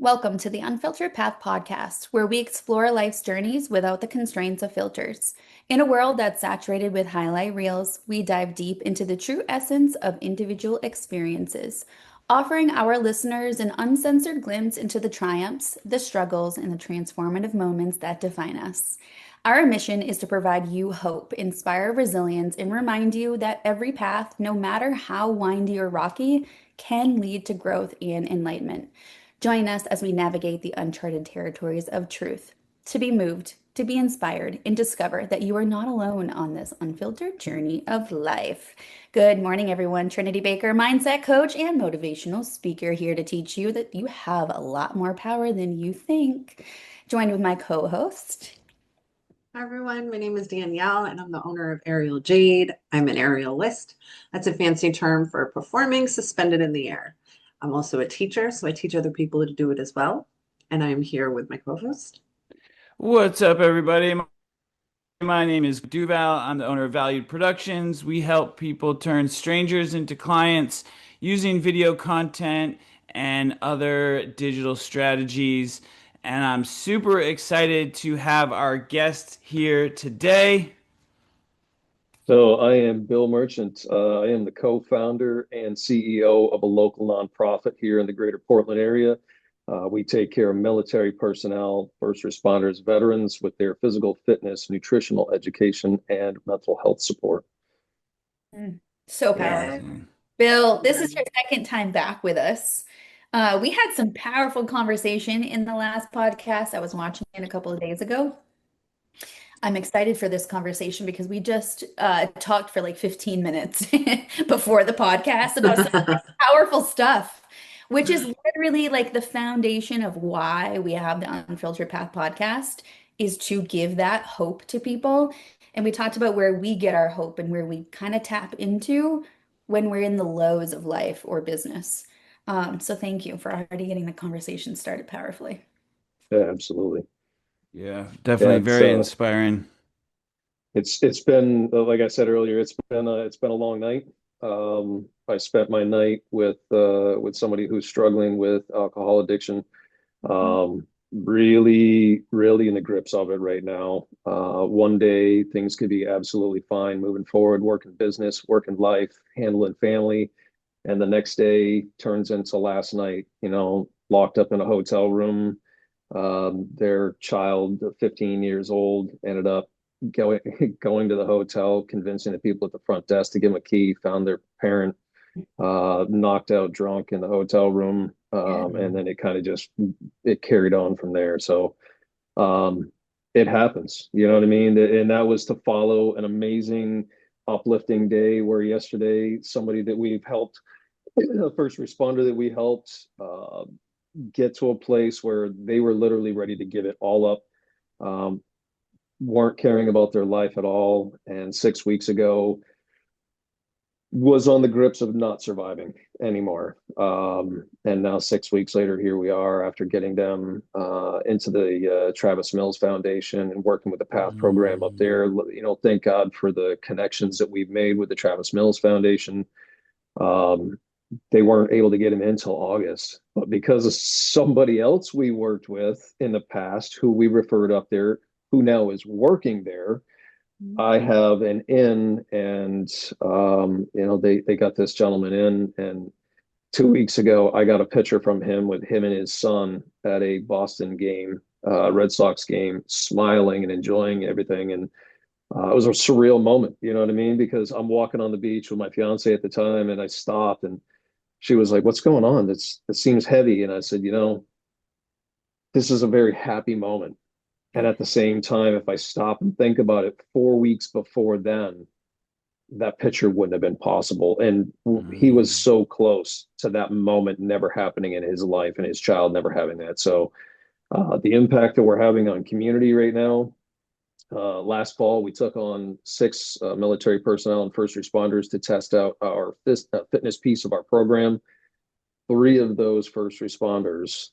Welcome to the Unfiltered Path podcast, where we explore life's journeys without the constraints of filters. In a world that's saturated with highlight reels, we dive deep into the true essence of individual experiences, offering our listeners an uncensored glimpse into the triumphs, the struggles, and the transformative moments that define us. Our mission is to provide you hope, inspire resilience, and remind you that every path, no matter how windy or rocky, can lead to growth and enlightenment. Join us as we navigate the uncharted territories of truth, to be moved, to be inspired, and discover that you are not alone on this unfiltered journey of life. Good morning, everyone. Trinity Baker, mindset coach and motivational speaker, here to teach you that you have a lot more power than you think. Joined with my co-host. Hi everyone, my name is Danielle and I'm the owner of Aerial Jade. I'm an aerialist. That's a fancy term for performing suspended in the air. I'm also a teacher, so I teach other people to do it as well. And I am here with my co-host. What's up, everybody? My name is Duval. I'm the owner of Valued Productions. We help people turn strangers into clients using video content and other digital strategies. And I'm super excited to have our guest here today. So I am Bill Merchant. I am the co-founder and CEO of a local nonprofit here in the greater Portland area. We take care of military personnel, first responders, veterans with their physical fitness, nutritional education, and mental health support. So Yeah. powerful. Bill, this is your second time back with us. We had some powerful conversation in the last podcast. I was watching it a couple of days ago. I'm excited for this conversation because we just talked for like 15 minutes before the podcast about some powerful stuff, which is literally like the foundation of why we have the Unfiltered Path podcast is to give that hope to people. And we talked about where we get our hope and where we kind of tap into when we're in the lows of life or business. So thank you for already getting the conversation started powerfully. Yeah, absolutely. Yeah, Yeah, definitely very inspiring. it's been like I said earlier, it's been a long night. I spent my night with somebody who's struggling with alcohol addiction. Really in the grips of it right now. One day things could be absolutely fine moving forward, working business, working life, handling family, and the next day turns into last night, locked up in a hotel room. Their child, 15 years old, ended up going going to the hotel, convincing the people at the front desk to give them a key, found their parent knocked out drunk in the hotel room. And then it kind of just it carried on from there. So it happens, you know what I mean? And that was to follow an amazing, uplifting day where yesterday somebody that we've helped, a first responder that we helped get to a place where they were literally ready to give it all up, weren't caring about their life at all. And 6 weeks ago, was on the grips of not surviving anymore. And now 6 weeks later, here we are after getting them into the Travis Mills Foundation and working with the PATH program up there. Thank God for the connections that we've made with the Travis Mills Foundation. They weren't able to get him in until August, but because of somebody else we worked with in the past, who we referred up there, who now is working there, I have an in, and they got this gentleman in, and 2 weeks ago I got a picture from him with him and his son at a Boston game, Red Sox game, smiling and enjoying everything, and it was a surreal moment, you know what I mean? Because I'm walking on the beach with my fiance at the time, and I stopped, and she was like, "What's going on? It seems heavy," and I said, "This is a very happy moment." And at the same time, if I stop and think about it, 4 weeks before then, that picture wouldn't have been possible. And he was so close to that moment never happening in his life and his child never having that. So the impact that we're having on community right now, last fall, we took on 6 military personnel and first responders to test out our fitness piece of our program. 3 of those first responders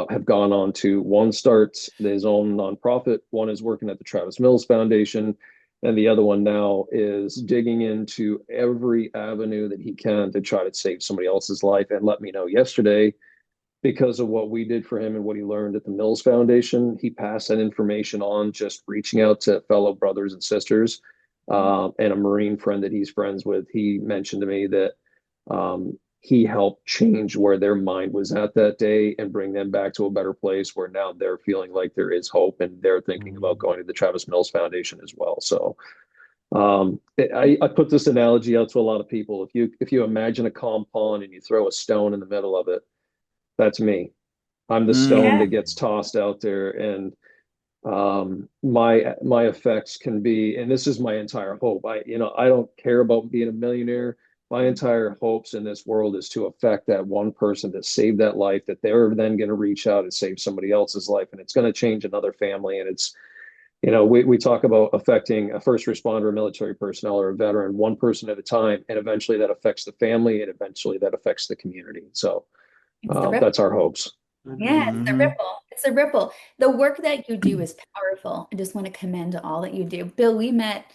have gone on to, one starts his own nonprofit, one is working at the Travis Mills Foundation, and the other one now is digging into every avenue that he can to try to save somebody else's life. And let me know yesterday because of what we did for him and what he learned at the Mills Foundation, he passed that information on, just reaching out to fellow brothers and sisters. And a Marine friend that he's friends with, he mentioned to me that he helped change where their mind was at that day and bring them back to a better place where now they're feeling like there is hope and they're thinking about Mm. going to the Travis Mills Foundation as well. So I put this analogy out to a lot of people. If you imagine a calm pond and you throw a stone in the middle of it, that's me. I'm the stone Mm. Yeah. that gets tossed out there, and my effects can be, and this is my entire hope. I don't care about being a millionaire. My entire hopes in this world is to affect that one person to save that life, that they're then going to reach out and save somebody else's life, and it's going to change another family. And it's, we talk about affecting a first responder, a military personnel, or a veteran, one person at a time, and eventually that affects the family, and eventually that affects the community. So It's the ripple. that's our hopes. Yeah, it's the Mhm. ripple. It's the ripple. The work that you do is powerful. I just want to commend all that you do. Bill, we met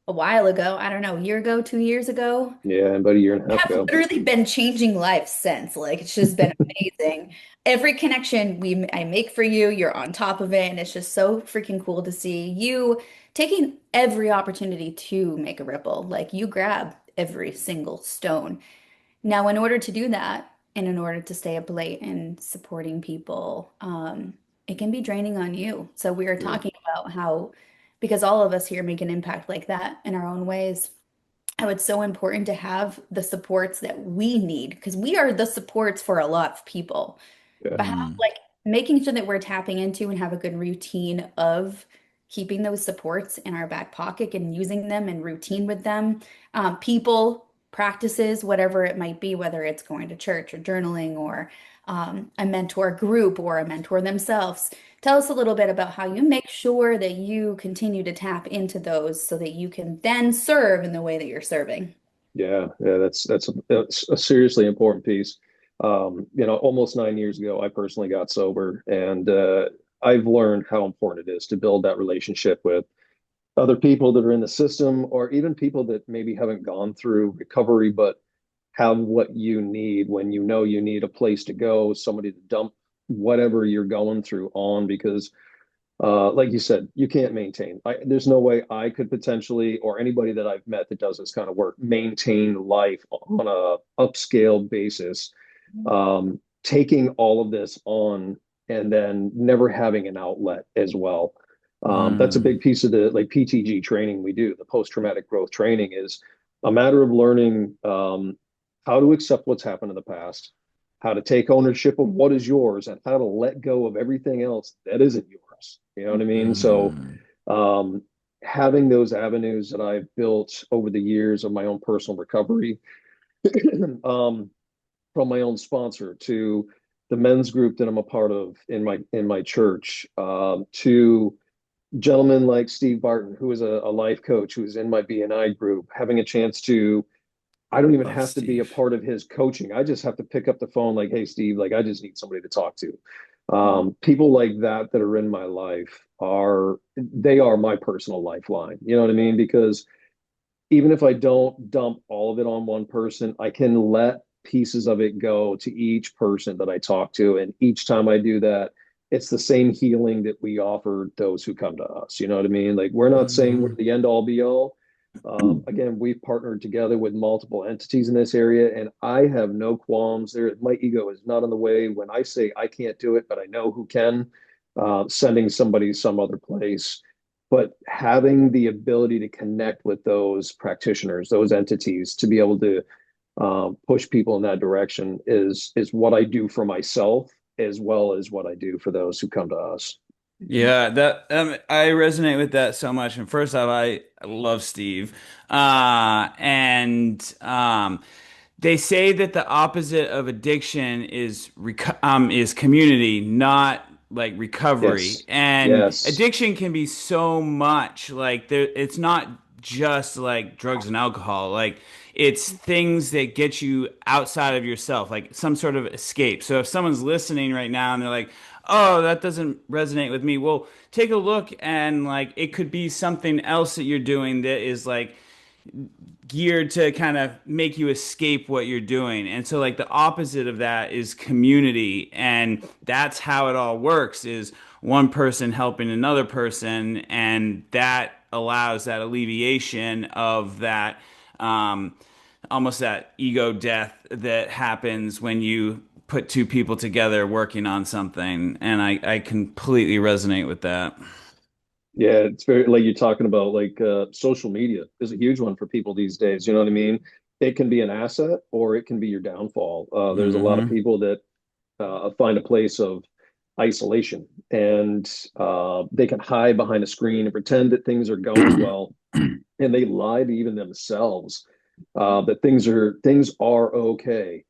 a while ago. I don't know, a year ago, 2 years ago. Yeah, about a year and a half Have ago. literally been changing lives since. Like it's just been amazing. Every connection I make for you, you're on top of it, and it's just so freaking cool to see you taking every opportunity to make a ripple. Like you grab every single stone. Now, in order to do that, and in order to stay up late and supporting people, it can be draining on you. So we are Yeah, talking about how, because all of us here make an impact like that in our own ways, how it's so important to have the supports that we need because we are the supports for a lot of people. yeah, But have Mm. like making sure that we're tapping into and have a good routine of keeping those supports in our back pocket and using them and routine with them. People, practices, whatever it might be, whether it's going to church or journaling or a mentor group or a mentor themselves. Tell us a little bit about how you make sure that you continue to tap into those so that you can then serve in the way that you're serving. yeah. That's a seriously important piece. Almost 9 years ago, I personally got sober, and I've learned how important it is to build that relationship with other people that are in the system, or even people that maybe haven't gone through recovery, but have what you need when you need a place to go, somebody to dump whatever you're going through on, because like you said, you can't maintain. There's no way I could potentially, or anybody that I've met that does this kind of work, maintain life on a upscale basis. Taking all of this on and then never having an outlet as well. That's a Mm. big piece of the like PTG training we do. The post traumatic growth training is a matter of learning how to accept what's happened in the past, how to take ownership of what is yours, and how to let go of everything else that isn't yours. You know what I mean? So, Mm. um, having those avenues that I've built over the years of my own personal recovery, um, from my own sponsor to the men's group that I'm a part of in my church, to gentlemen like Steve Barton, who is a life coach, who's in my BNI group, having a chance to, I don't even Love have to be a Steve. part of his coaching. I just have to pick up the phone like, hey, Steve, like I just need somebody to talk to. People like that are in my life they are my personal lifeline. You know what I mean? Because even if I don't dump all of it on one person, I can let pieces of it go to each person that I talk to. And each time I do that, it's the same healing that we offer those who come to us. You know what I mean? Like, we're not saying we're Mm. the end all be all. Again, we've partnered together with multiple entities in this area, and I have no qualms there. My ego is not in the way when I say I can't do it, but I know who can. Sending somebody some other place, but having the ability to connect with those practitioners, those entities, to be able to push people in that direction is what I do for myself as well as what I do for those who come to us. Mhm. Yeah, that I resonate with that so much. And first off, I love Steve. And they say that the opposite of addiction is community, not like recovery. Yes. And Yes. addiction can be so much. Like it's not just like drugs and alcohol. Like it's things that get you outside of yourself, like some sort of escape. So if someone's listening right now and they're like, "Oh, that doesn't resonate with me," well, take a look and like it could be something else that you're doing that is like geared to kind of make you escape what you're doing. And so like the opposite of that is community. And that's how it all works is one person helping another person. And that allows that alleviation of that almost that ego death that happens when you put two people together working on something. And I completely resonate with that. Yeah, it's very like you're talking about like social media is a huge one for people these days. You know what I mean? It can be an asset or it can be your downfall. There's a lot of Hmm. people that find a place of isolation and they can hide behind a screen and pretend that things are going well, and they lie to even themselves that things are okay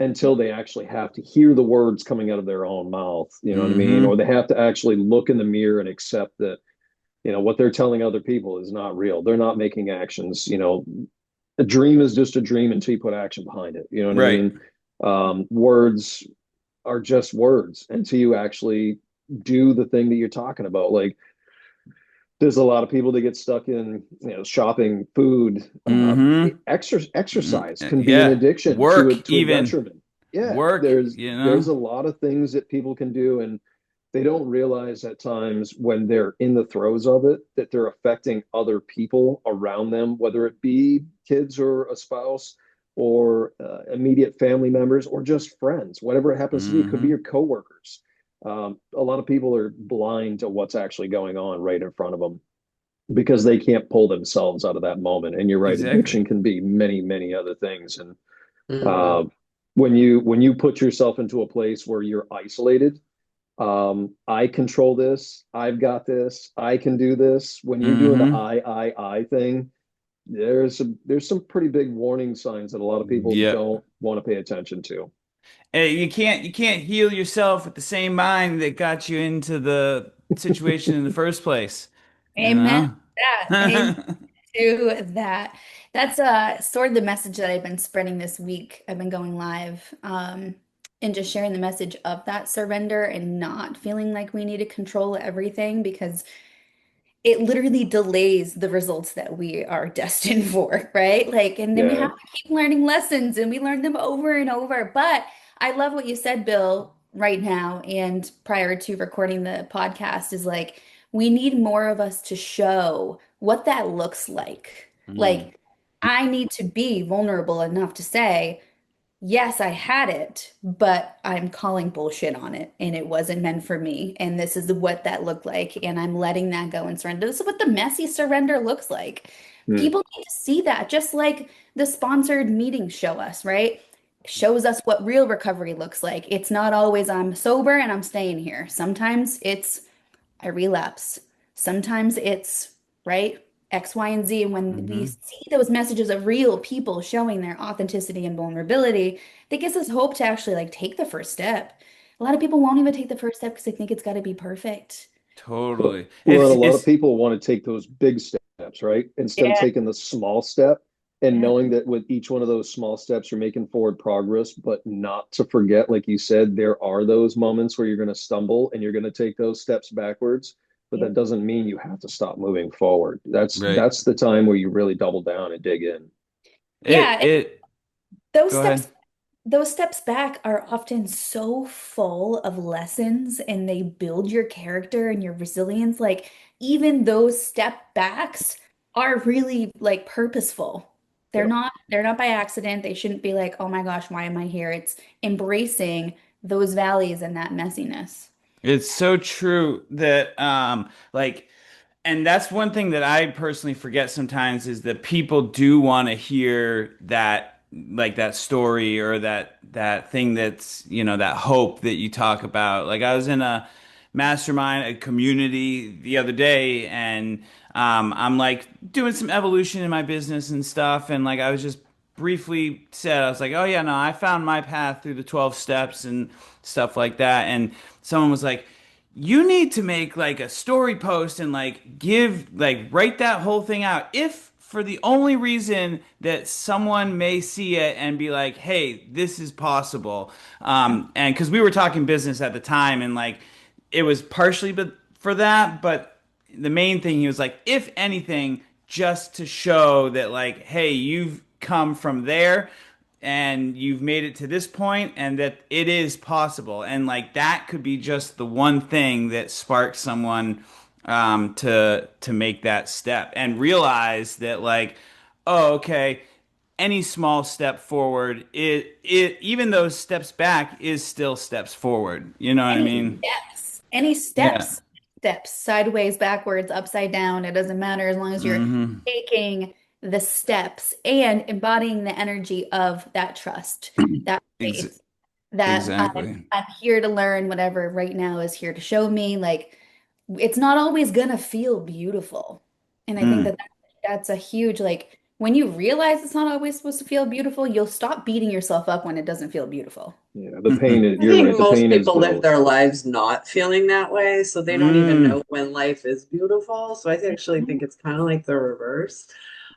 until they actually have to hear the words coming out of their own mouth. You know what I mean? Or Hmm. they have to actually look in the mirror and accept that what they're telling other people is not real. They're not making actions. A dream is just a dream until you put action behind it. You know what I Right. mean? Words are just words until you actually do the thing that you're talking about. Like there's a lot of people that get stuck in, shopping, food. Hmm. Exercise can be an Yeah. addiction to Work a even. detriment. Yeah, Work, there's a lot of things that people can do, and they don't realize at times when they're in the throes of it that they're affecting other people around them, whether it be kids or a spouse or immediate family members or just friends, whatever it happens to be. It could be Hmm. your coworkers. A lot of people are blind to what's actually going on right in front of them because they can't pull themselves out of that moment. And you're right, Exactly. addiction can be many, many other things. And Hmm. uh, when you put yourself into a place where you're isolated, I control this, I've got this, I can do this. When you're doing the Hmm. I thing, there's some pretty big warning signs that a lot of people Yep. don't want to pay attention to. You can't heal yourself with the same mind that got you into the situation in the first place. You Amen to know? that. Amen to that. That's sort of the message that I've been spreading this week. I've been going live and just sharing the message of that surrender and not feeling like we need to control everything because it literally delays the results that we are destined for, right? Like, and then we Yeah, have to keep learning lessons and we learn them over and over. But I love what you said, Bill, right now and prior to recording the podcast is like, we need more of us to show what that looks like. Mm. Like, I need to be vulnerable enough to say, yes, I had it, but I'm calling bullshit on it and it wasn't meant for me. And this is what that looked like. And I'm letting that go and surrender. This is what the messy surrender looks like. hmm. People need to see that, just like the sponsored meetings show us, right? Shows us what real recovery looks like. It's not always I'm sober and I'm staying here. Sometimes it's I relapse. Sometimes it's, right, X, Y, and Z. And when we Hmm. see those messages of real people showing their authenticity and vulnerability, that gives us hope to actually like take the first step. A lot of people won't even take the first step because they think it's got to be perfect. Totally. Well, and It's a lot of it's people want to take those big steps, right? Instead of Yeah, taking the small step and yeah, knowing that with each one of those small steps, you're making forward progress, but not to forget, like you said, there are those moments where you're going to stumble and you're going to take those steps backwards, but yeah. that doesn't mean you have to stop moving forward. That's right. that's the time where you really double down and dig in. It Yeah, it those Go ahead. steps those steps back are often so full of lessons and they build your character and your resilience. Like even those step backs are really like purposeful. Yep. They're not by accident. They shouldn't be like, "Oh my gosh, why am I here?" It's embracing those valleys and that messiness. It's so true that like and that's one thing that I personally forget sometimes is that people do want to hear that like that story or that thing that's, that hope that you talk about. Like I was in a mastermind, a community the other day and I'm like doing some evolution in my business and stuff and like I was just briefly said I was like, "Oh yeah, no, I found my path through the 12 steps and stuff like that." And someone was like, you need to make like a story post and like write that whole thing out if for the only reason that someone may see it and be like, hey, this is possible. And because we were talking business at the time and like it was partially but for that, but the main thing he was like, if anything, just to show that like, hey, you've come from there and you've made it to this point and that it is possible. And like that could be just the one thing that sparks someone to make that step and realize that like, oh, okay, any small step forward, it even those steps back is still steps forward. You know what I mean? Any Yeah. steps, sideways, backwards, upside down, it doesn't matter as long as you're Hmm. taking the steps and embodying the energy of that trust, that Ex faith, that exactly. I'm here to learn whatever right now is here to show me. Like, it's not always gonna feel beautiful. And I think Mm. that that's a huge, like, when you realize it's not always supposed to feel beautiful, you'll stop beating yourself up when it doesn't feel beautiful. Yeah, the pain is, I you're think right, the most pain is people live growth. their lives not feeling that way, so they don't even Mm. know when life is beautiful. So I actually think it's kind of like the reverse.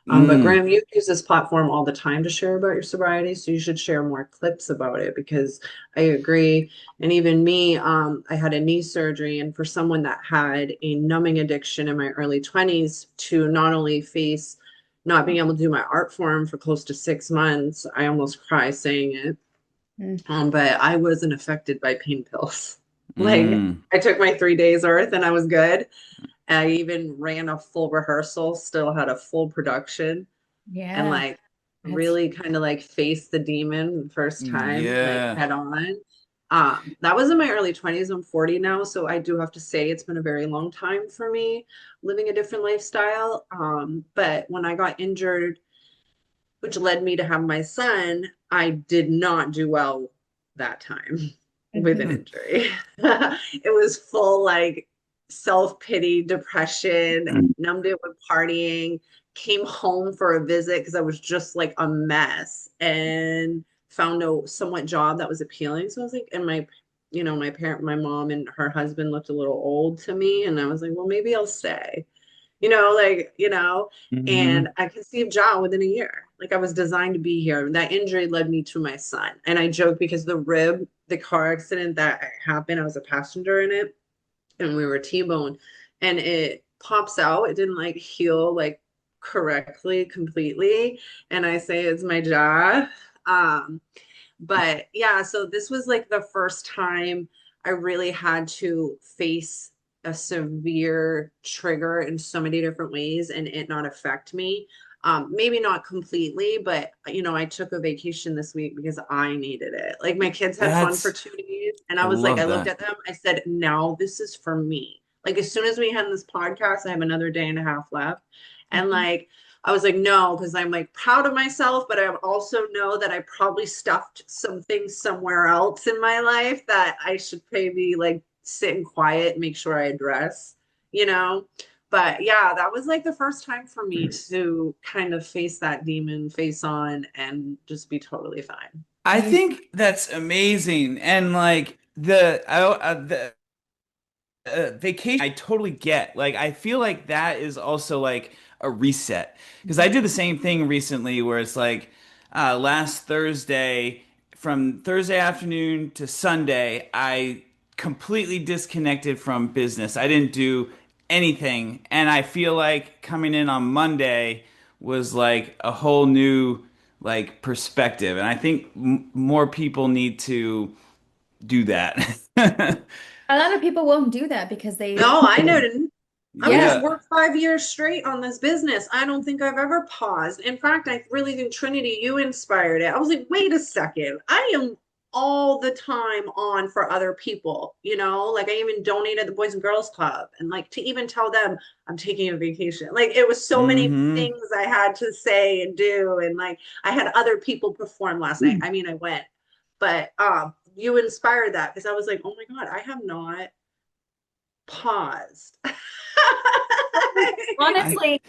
But Mm. Graham, you use this platform all the time to share about your sobriety, so you should share more clips about it because I agree. And even me, I had a knee surgery, and for someone that had a numbing addiction in my early 20s to not only face not being able to do my art form for close to 6 months, I almost cry saying it. Mm. But I wasn't affected by pain pills. Like Mm. I took my 3 days worth and I was good. I even ran a full rehearsal, still had a full production, and Yeah, like that's really kind of like faced the demon the first time, like Yeah. head on. That was in my early 20s. I'm 40 now, so I do have to say it's been a very long time for me living a different lifestyle. But when I got injured, which led me to have my son, I did not do well that time with an Mhm. injury. It was full like self-pity, depression, numbed it with partying, came home for a visit because I was just like a mess and found a somewhat job that was appealing. So I was like, and my parent, my mom and her husband looked a little old to me. And I was like, well, maybe I'll stay and Hmm. I conceived John within a year. Like I was designed to be here. That injury led me to my son. And I joke because the car accident that happened, I was a passenger in it and we were T-boned and it pops out. It didn't like heal like correctly, completely. And I say it's my jaw. Um, but yeah, so this was like the first time I really had to face a severe trigger in so many different ways and it not affect me. Maybe not completely, but I took a vacation this week because I needed it. Like my kids had fun for That's 2 days, and I I was like, I love looked that. at them, I said, now this is for me. Like as soon as we had this podcast, I have another day and a half left. And Mhm. like I was like, no, because I'm like proud of myself, but I also know that I probably stuffed some things somewhere else in my life that I should maybe like sit and quiet, make sure I address, you know? But yeah, that was like the first time for me to kind of face that demon face on and just be totally fine. I You think that's amazing, and like the vacation, I totally get. Like, I feel like that is also like a reset because I did the same thing recently where it's like last Thursday, from Thursday afternoon to Sunday, I completely disconnected from business. I didn't do anything, and I feel like coming in on Monday was like a whole new like perspective, and I think m more people need to do that. a lot of people won't do that because No, I didn't. I would just yeah, Yeah. work 5 years straight on this business. I don't think I've ever paused. In fact, I really think Trinity, you inspired it. I was like, wait a second. I am all the time on for other people, like I even donated the Boys and Girls Club and like to even tell them I'm taking a vacation. Like it was so many Hmm. things I had to say and do. And like I had other people perform last night. I mean, I went, but you inspired that because I was like, oh my God, I have not paused. I honestly,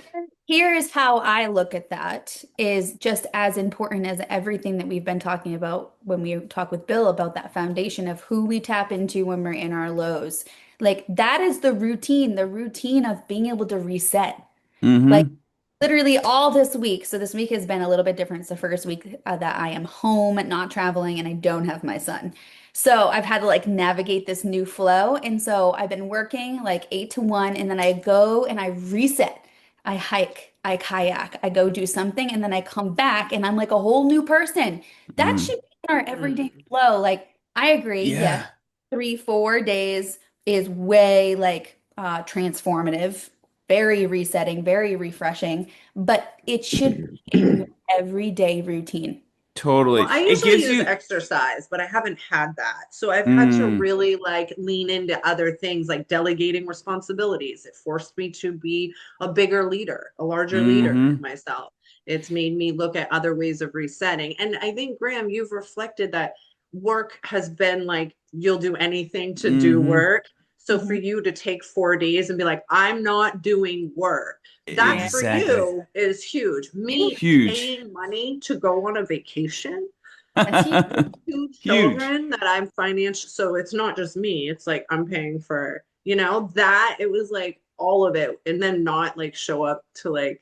here's how I look at that is just as important as everything that we've been talking about when we talk with Bill about that foundation of who we tap into when we're in our lows. Like that is the routine of being able to reset. Like hmm literally all this week. So this week has been a little bit different. It's the first week that I am home, not traveling, and I don't have my son. So I've had to like navigate this new flow. And so I've been working like 8 to 1, and then I go and I reset. I hike, I kayak, I go do something, and then I come back and I'm like a whole new person. That Mm. should be in our everyday Mm. flow. Like, I agree, yes, Yeah. 3, 4 days is way like transformative, very resetting, very refreshing, but it should be in your everyday routine. Well, Totally. I It usually gives use you exercise, but I haven't had that. So I've had to mm, really like lean into other things like delegating responsibilities. It forced me to be a bigger leader, a larger leader in hmm myself. It's made me look at other ways of resetting. And I think, Graham, you've reflected that work has been like you'll do anything to do hmm work. So for Mhm. you to take 4 days and be like, I'm not doing work, that Yeah. for Exactly. you is huge. Me Huge. paying money to go on a vacation That's huge. with two Huge. children that I'm financial, so it's not just me. It's like I'm paying for, that it was like all of it, and then not like show up to like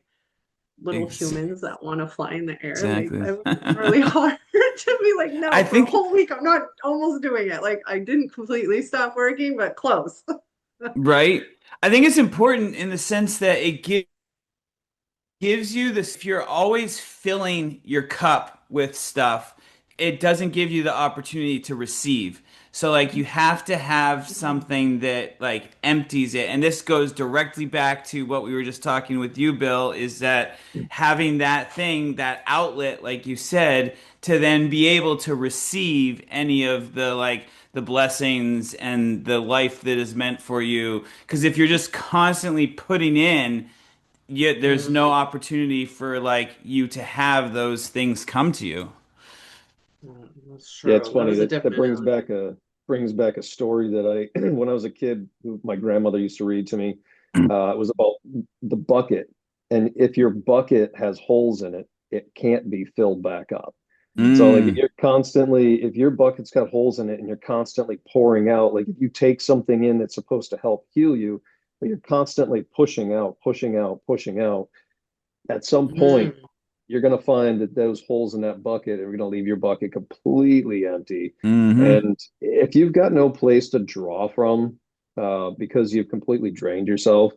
little humans that want to fly in the air. Like Exactly. I was really hard to be like, I no, for a think whole week I'm not almost doing it. Like I didn't completely stop working, but close. right. I think it's important in the sense that it gives you this, if you're always filling your cup with stuff, it doesn't give you the opportunity to receive. So like you have to have something that like empties it. And this goes directly back to what we were just talking with you, Bill, is that having that thing, that outlet, like you said, to then be able to receive any of the like the blessings and the life that is meant for you. Because if you're just constantly putting in, yet there's no Mm, opportunity for like you to have those things come to you. that's Yeah, it's true. That funny was a that different analogy. brings back a story that I when I was a kid, my grandmother used to read to me. It was about the bucket, and if your bucket has holes in it, it can't be filled back up. So like Mm, if your bucket's got holes in it and you're constantly pouring out, like if you take something in that's supposed to help heal you, but you're constantly pushing out, pushing out, pushing out, at some point Mm, you're going to find that those holes in that bucket are going to leave your bucket completely empty. hmm And if you've got no place to draw from because you've completely drained yourself,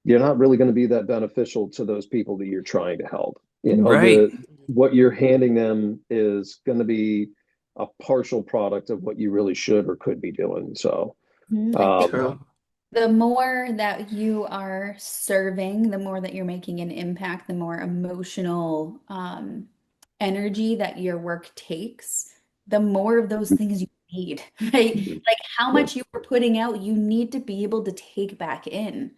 you're not really going to be that beneficial to those people that you're trying to help. Right. The what you're handing them is going to be a partial product of what you really should or could be doing. So, Mhm. I think um, true. the more that you are serving, the more that you're making an impact, the more emotional energy that your work takes, the more of those things you need, right? Like how yeah, much you are putting out, you need to be able to take back in.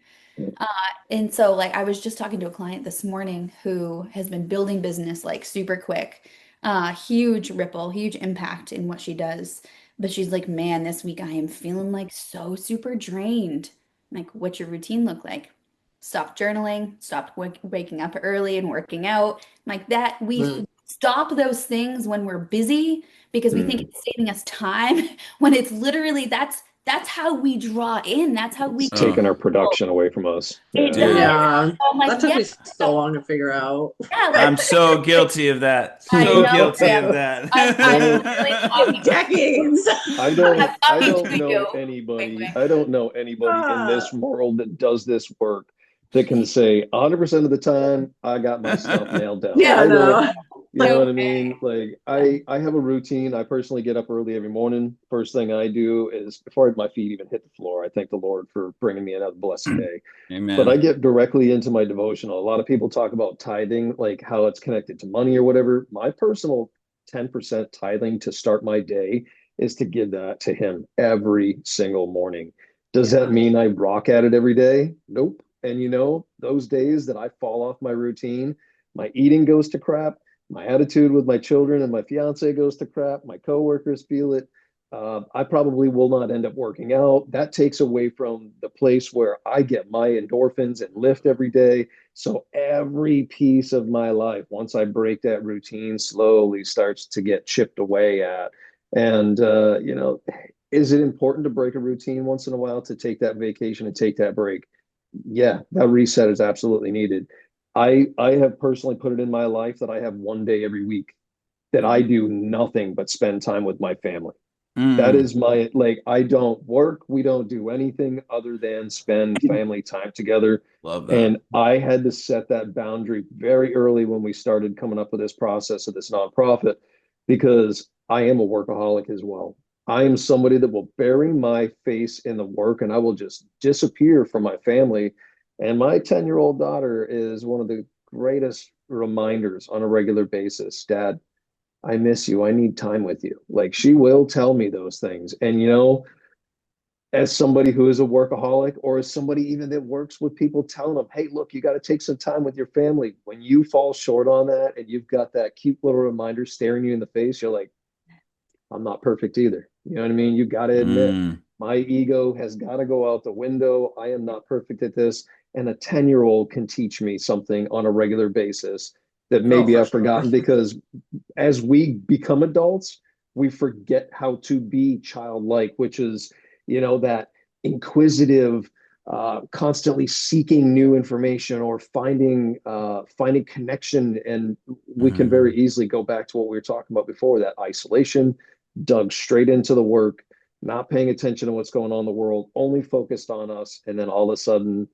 Uh, and so, like, I was just talking to a client this morning who has been building business like super quick, huge ripple, huge impact in what she does. But she's like, man, this week I am feeling like so super drained. I'm like, what's your routine look like? Stopped journaling, stopped waking up early and working out. Like that, we Mm. stop those things when we're busy because we think mm, it's saving us time when it's literally that's how we draw in. That's how we it's Oh, taking our connect. production away from us. It Yeah. does. Yeah, So I'm like, that took yeah, me so long to figure out. yeah, I'm like, so like guilty of that. I So know, guilty Graham. of I'm Man, literally Like talking to decades. I'm I talking don't to know you. Wink, anybody. wink. I don't know anybody in Ah, this world that does this work that can say 100% of the time I got my stuff nailed down. yeah, I don't, no. you know No what I way. mean? Like Yeah. I have a routine. I personally get up early every morning. First thing I do is before my feet even hit the floor, I thank the Lord for bringing me another blessed day. But I Amen. get directly into my devotional. A lot of people talk about tithing, like how it's connected to money or whatever. My personal 10% tithing to start my day is to give that to him every single morning. Does that Yeah. mean I rock at it every day? Nope. And those days that I fall off my routine, my eating goes to crap, my attitude with my children and my fiance goes to crap, my coworkers feel it. I probably will not end up working out. That takes away from the place where I get my endorphins and lift every day. So every piece of my life, once I break that routine, slowly starts to get chipped away at. And is it important to break a routine once in a while to take that vacation and take that break? Yeah, that reset is absolutely needed. I have personally put it in my life that I have one day every week that I do nothing but spend time with my family. That Mm, is my, like, I don't work. We don't do anything other than spend family time together. love that. And I had to set that boundary very early when we started coming up with this process of this nonprofit, because I am a workaholic as well. I am somebody that will bury my face in the work and I will just disappear from my family. And my 10-year-old daughter is one of the greatest reminders on a regular basis. Dad, I miss you. I need time with you. Like, she will tell me those things. And, as somebody who is a workaholic, or as somebody even that works with people, telling them, hey, look, you got to take some time with your family. When you fall short on that and you've got that cute little reminder staring you in the face, you're like, I'm not perfect either. You know what I mean? You got to admit, Mm. my ego has got to go out the window. I am not perfect at this. And a 10-year-old can teach me something on a regular basis that Oh, maybe for I've sure. forgotten, because as we become adults, we forget how to be childlike, which is, that inquisitive, constantly seeking new information, or finding connection. And we can Mm. very easily go back to what we were talking about before, that isolation, dug straight into the work, not paying attention to what's going on in the world, only focused on us. And then all of a sudden,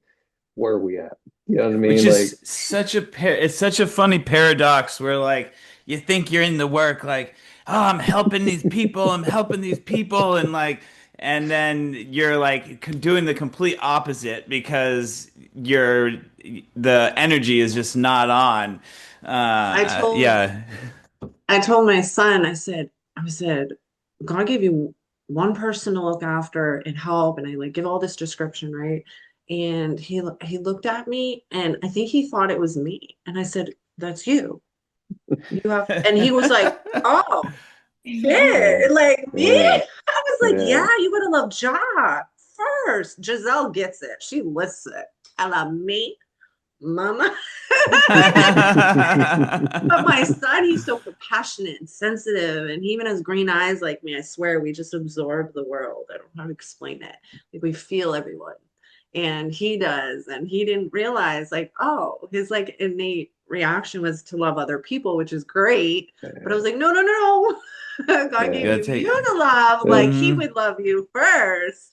where are we at? You know what I Which mean? Like, is it's such a funny paradox where like you think you're in the work like, oh, I'm helping these people and like and then you're like doing the complete opposite because the energy is just not on. I told Yeah. I told my son, I said, God gave you one person to look after and help, and I like give all this description, right? And he looked at me, and I think he thought it was me. And I said, that's you. You have, and he was like, oh, yeah, shit, like me? yeah, I was like, yeah, yeah. you gotta love Job first. Giselle gets it. She lists it. I love me, mama. But my son, he's so compassionate and sensitive, and he even has green eyes like me. I swear, we just absorb the world. I don't know how to explain it. Like we feel everyone, and he does. And he didn't realize, like, oh, his like innate reaction was to love other people, which is great. But I was like, no, no, no, no. God You gave Yeah. gotta you take. you to love. Like he Mhm. would love you first.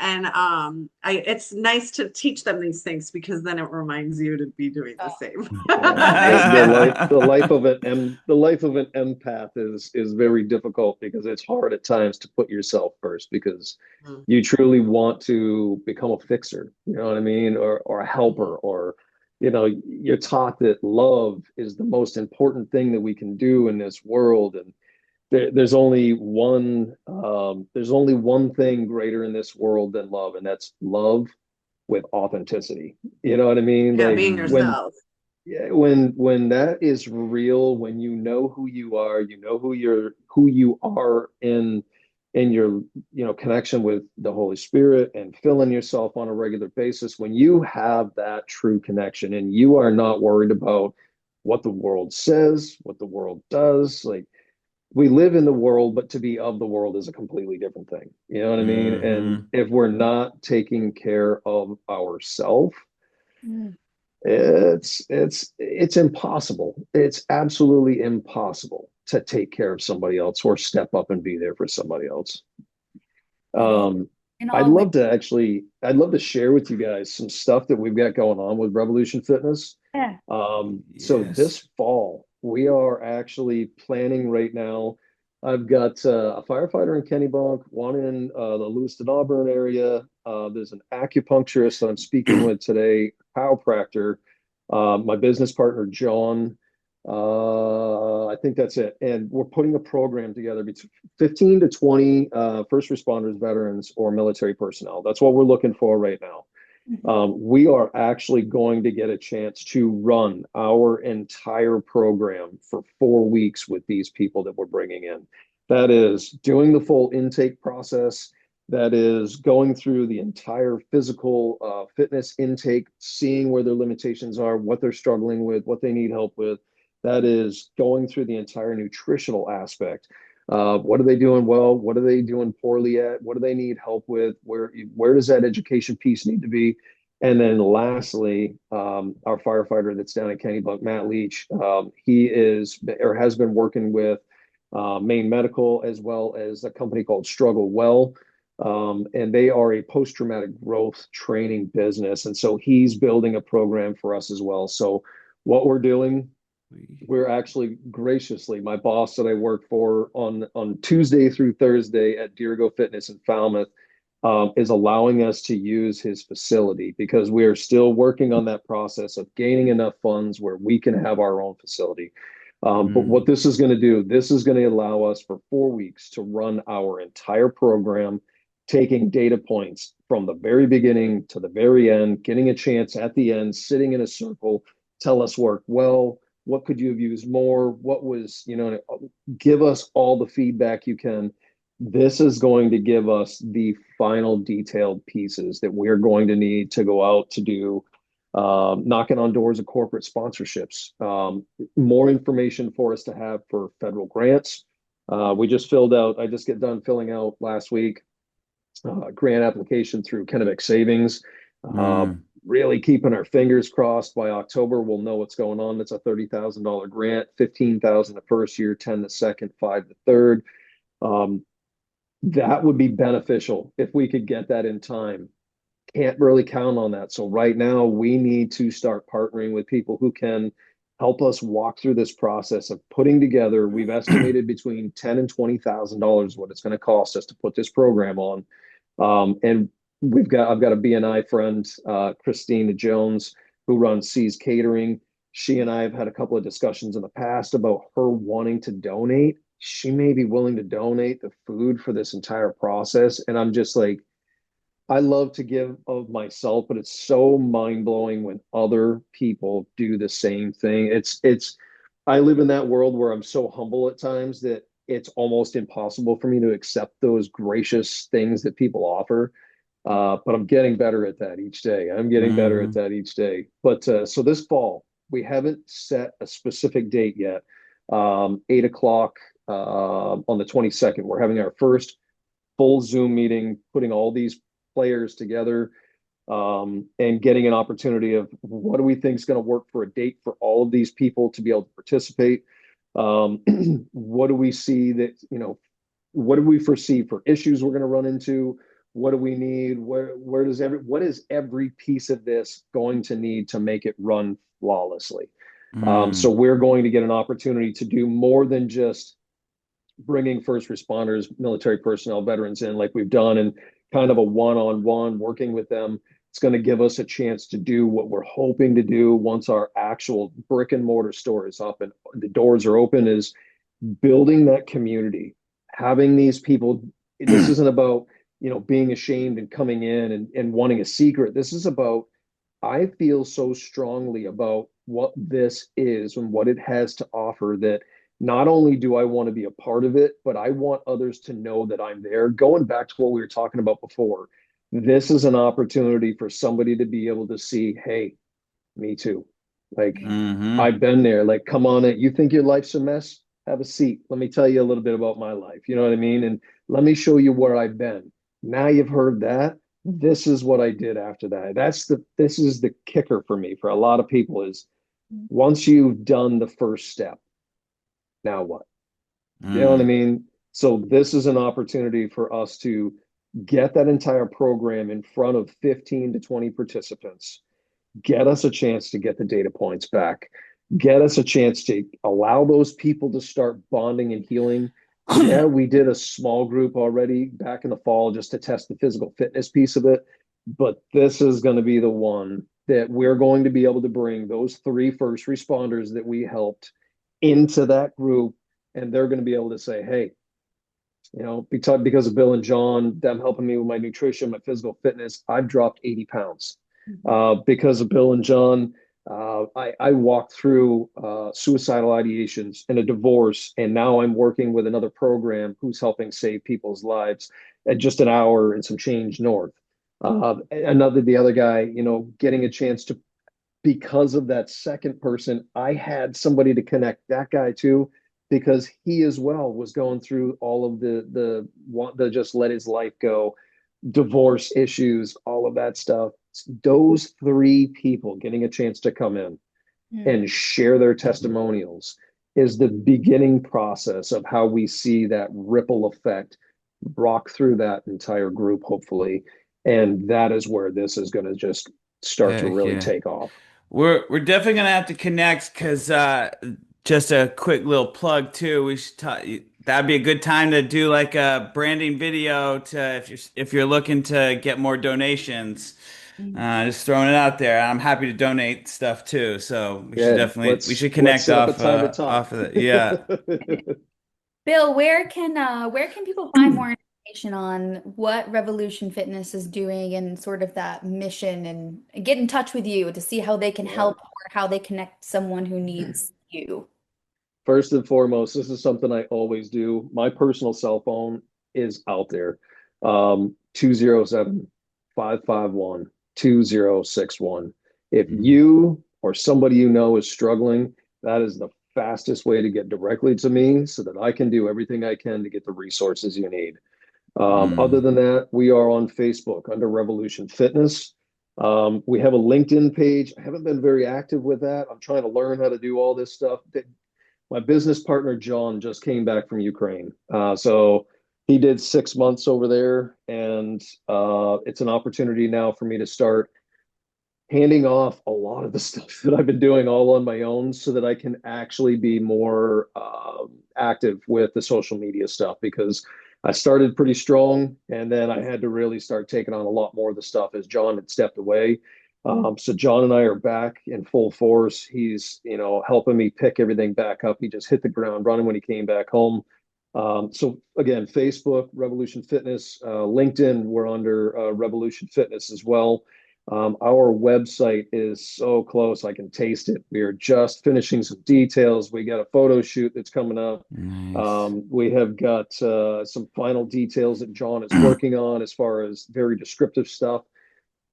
And I it's nice to teach them these things because then it reminds you to be doing the same. Yeah, the life of an empath is very difficult, because it's hard at times to put yourself first, because Mm, you truly want to become a fixer, you know what I mean, or a helper, or you're taught that love is the most important thing that we can do in this world. And there's only one thing greater in this world than love, and that's love with authenticity. You know what I mean? yeah, Like, being Mm. when yourself. yeah, when that is real, when you know who you are, who you are in your connection with the Holy Spirit, and filling yourself on a regular basis, when you have that true connection and you are not worried about what the world says, what the world does. Like, we live in the world, but to be of the world is a completely different thing. You know what I mean? And Mhm. if we're not taking care of ourselves, Mm. it's impossible. It's absolutely impossible to take care of somebody else or step up and be there for somebody else. It is Um, in I'd all ways. love to actually, I'd love to share with you guys some stuff that we've got going on with Revolution Fitness. Yeah. So Yes. this fall, we are actually planning right now. I've got a firefighter in Kennebunk, one in the Lewiston Auburn area. There's an acupuncturist that I'm speaking with today, chiropractor, my business partner, John. I think that's it. And we're putting a program together between 15 to 20 first responders, veterans, or military personnel. That's what we're looking for right now. Mhm. We are actually going to get a chance to run our entire program for 4 weeks with these people that we're bringing in. That is doing the full intake process. That is going through the entire physical fitness intake, seeing where their limitations are, what they're struggling with, what they need help with. That is going through the entire nutritional aspect. What are they doing well? What are they doing poorly at? What do they need help with? Where does that education piece need to be? And then lastly, our firefighter that's down in Kennebunk, Matt Leach, he is or has been working with Maine Medical, as well as a company called Struggle Well. And they are a post-traumatic growth training business. And so he's building a program for us as well. So what we're doing, we're actually graciously, my boss that I work for on Tuesday through Thursday at Dirigo Fitness in Falmouth, is allowing us to use his facility because we are still working on that process of gaining enough funds where we can have our own facility. But what this is going to do, this is going to allow us for 4 weeks to run our entire program, taking data points from the very beginning to the very end, getting a chance at the end, sitting in a circle, tell us work well, what could you have used more, what was, give us all the feedback you can. This is going to give us the final detailed pieces that we're going to need to go out to do, knocking on doors of corporate sponsorships, more information for us to have for federal grants. I just get done filling out last week, grant application through Kennebec Savings. Really keeping our fingers crossed by October, we'll know what's going on. It's a $30,000 grant, 15,000 the first year, 10 the second, 5 the third. That would be beneficial if we could get that in time. Can't really count on that. So right now we need to start partnering with people who can help us walk through this process of putting together. We've estimated between $10,000 and $20,000 what it's going to cost us to put this program on. And I've got a BNI friend, Christina Jones, who runs C's Catering. She and I have had a couple of discussions in the past about her wanting to donate. She may be willing to donate the food for this entire process. And I'm just like, I love to give of myself, but it's so mind-blowing when other people do the same thing. I live in that world where I'm so humble at times that it's almost impossible for me to accept those gracious things that people offer. But I'm getting better at that each day. I'm getting better at that each day. But so this fall, we haven't set a specific date yet. 8 o'clock on the 22nd, we're having our first full Zoom meeting, putting all these players together, and getting an opportunity of what do we think is going to work for a date for all of these people to be able to participate. What do we see that, what do we foresee for issues we're going to run into? What do we need? What is every piece of this going to need to make it run flawlessly? So we're going to get an opportunity to do more than just bringing first responders, military personnel, veterans in like we've done, and kind of a one-on-one working with them. It's going to give us a chance to do what we're hoping to do once our actual brick and mortar store is up and the doors are open, is building that community, having these people. This isn't about, being ashamed and coming in and wanting a secret. This is about, I feel so strongly about what this is and what it has to offer that not only do I want to be a part of it, but I want others to know that I'm there. Going back to what we were talking about before, this is an opportunity for somebody to be able to see, hey, me too. Like, I've been there. Like, come on in. You think your life's a mess? Have a seat. Let me tell you a little bit about my life. You know what I mean? And let me show you where I've been. Now you've heard that. This is what I did after that. This is the kicker for me, for a lot of people, is once you've done the first step, now what? You know what I mean? So this is an opportunity for us to get that entire program in front of 15 to 20 participants, get us a chance to get the data points back, get us a chance to allow those people to start bonding and healing. Yeah, we did a small group already back in the fall just to test the physical fitness piece of it. But this is going to be the one that we're going to be able to bring those 3 first responders that we helped into that group. And they're going to be able to say, hey, because of Bill and John, them helping me with my nutrition, my physical fitness, I've dropped 80 pounds. Because of Bill and John, I walked through suicidal ideations and a divorce, and now I'm working with another program who's helping save people's lives at just an hour and some change north. The other guy, getting a chance to, because of that second person, I had somebody to connect that guy to, because he as well was going through all of the just let his life go, divorce issues, all of that stuff. Those 3 people getting a chance to come in and share their testimonials is the beginning process of how we see that ripple effect rock through that entire group, hopefully. And that is where this is going to just start to Heck really yeah. take off. We're definitely gonna have to connect because just a quick little plug too. We should talk. That'd be a good time to do like a branding video to if you're looking to get more donations. Just throwing it out there. I'm happy to donate stuff too. So Yeah, we should let's connect set up a time to off talk. of it. Yeah. Bill, where can people find more information on what Revolution Fitness is doing and sort of that mission and get in touch with you to see how they can Yeah. help or how they connect someone who needs you? First and foremost, this is something I always do. My personal cell phone is out there. 207 If Mhm. you or somebody you know is struggling, that is the fastest way to get directly to me so that I can do everything I can to get the resources you need. Other Mm. than that, we are on Facebook under Revolution Fitness. We have a LinkedIn page. I haven't been very active with that. I'm trying to learn how to do all this stuff. My business partner John just came back from Ukraine, so he did 6 months over there, and it's an opportunity now for me to start handing off a lot of the stuff that I've been doing all on my own, so that I can actually be more active with the social media stuff because I started pretty strong, and then I had to really start taking on a lot more of the stuff as John had stepped away. So John and I are back in full force. He's, helping me pick everything back up. He just hit the ground running when he came back home. So again, Facebook, Revolution Fitness, LinkedIn, we're under Revolution Fitness as well. Our website is so close, I can taste it. We are just finishing some details. We got a photo shoot that's coming up. Nice. We have got some final details that John is working on as far as very descriptive stuff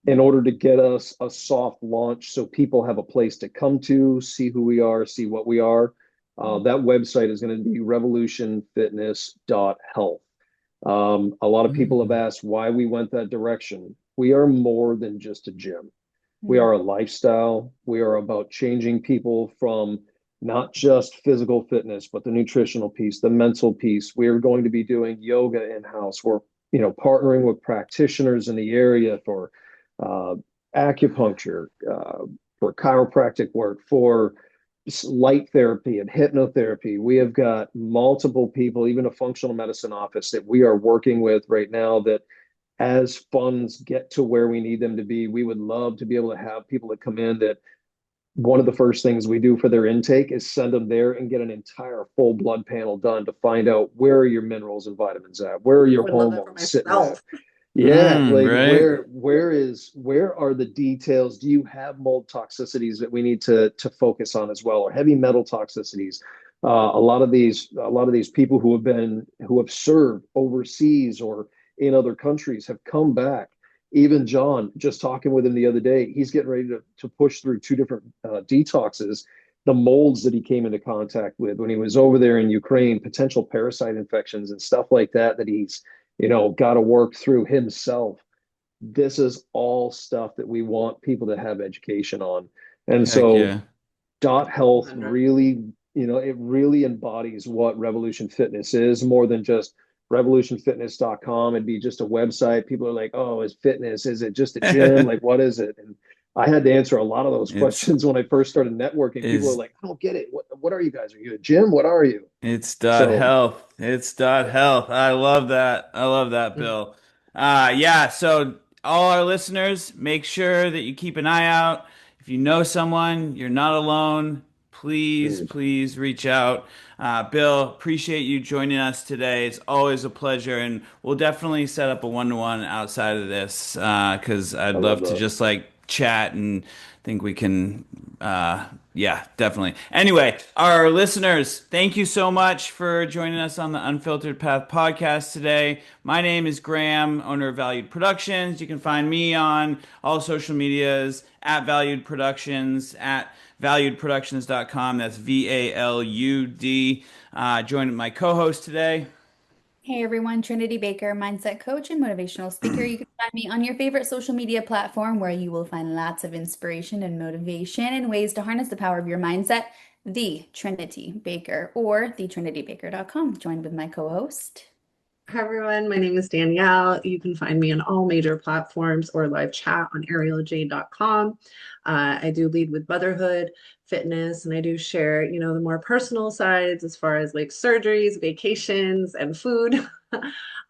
in order to get us a soft launch so people have a place to come to, see who we are, see what we are. That website is going to be revolutionfitness.health. A lot of people have Mm. asked why we went that direction. We are more than just a gym. We Mm. are a lifestyle. We are about changing people from not just physical fitness, but the nutritional piece, the mental piece. We are going to be doing yoga in-house. We're, partnering with practitioners in the area for uh, acupuncture, for chiropractic work, for light therapy and hypnotherapy. We have got multiple people, even a functional medicine office that we are working with right now that as funds get to where we need them to be, we would love to be able to have people that come in that one of the first things we do for their intake is send them there and get an entire full blood panel done to find out where are your minerals and vitamins at, where are I your would love that for hormones sitting at. myself. Yeah, like Right. where are the details? Do you have mold toxicities that we need to focus on as well, or heavy metal toxicities? A lot of these people who have served overseas or in other countries have come back. Even John, just talking with him the other day, he's getting ready to push through two different detoxes. The molds that he came into contact with when he was over there in Ukraine, potential parasite infections and stuff like that, that he's got to work through himself. This is all stuff that we want people to have education on. And Heck so yeah. Dot Health 100. really, it really embodies what Revolution Fitness is more than just revolutionfitness.com. It'd be just a website. People are like, oh, is fitness? Is it just a gym? Like, what is it? And I had to answer a lot of those It's questions when I first started networking. People are is like, I don't get it. What are you guys? Are you a gym? What are you? It's dot So health. It's dot health. I love that. I love that, Bill. Yeah, so all our listeners, make sure that you keep an eye out. If you know someone, you're not alone. Please, mm, please reach out. Bill, appreciate you joining us today. It's always a pleasure, and we'll definitely set up a one-to-one outside of this because I I'd love love to that. just like chat and think we can yeah, definitely. Anyway, our listeners, thank you so much for joining us on the Unfiltered Path podcast today. My name is Graham, owner of Valued Productions. You can find me on all social medias at Valued Productions, at valuedproductions.com. That's VALUD. Join my co-host today. Hey everyone, Trinity Baker, mindset coach and motivational speaker. You can find me on your favorite social media platform where you will find lots of inspiration and motivation and ways to harness the power of your mindset the Trinity Baker, or thetrinitybakr.com, joined with my co-host. Hi, everyone. My name is Danielle. You can find me on all major platforms or live chat on arielj.com. I do lead with motherhood, fitness, and I do share, the more personal sides as far as like surgeries, vacations, and food.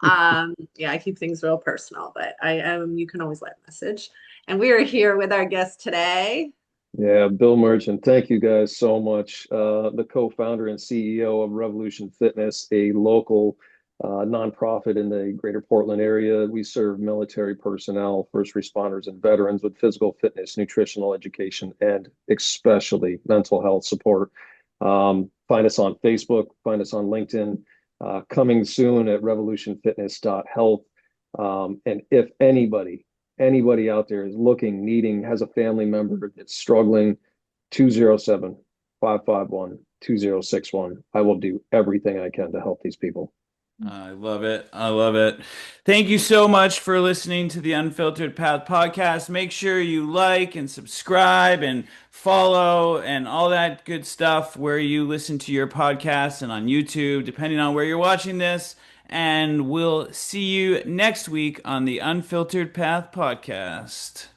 Yeah, I keep things real personal, but you can always let a message. And we are here with our guest today. Yeah, Bill Merchant, thank you guys so much. The co-founder and CEO of Revolution Fitness, a local nonprofit in the greater Portland area. We serve military personnel, first responders, and veterans with physical fitness, nutritional education, and especially mental health support. Find us on Facebook, find us on LinkedIn, coming soon at revolutionfitness.health. And if anybody out there is looking, needing, has a family member that's struggling, 207-551-2061. I will do everything I can to help these people. I love it. I love it. Thank you so much for listening to the Unfiltered Path podcast. Make sure you like and subscribe and follow and all that good stuff where you listen to your podcasts and on YouTube, depending on where you're watching this. And we'll see you next week on the Unfiltered Path podcast.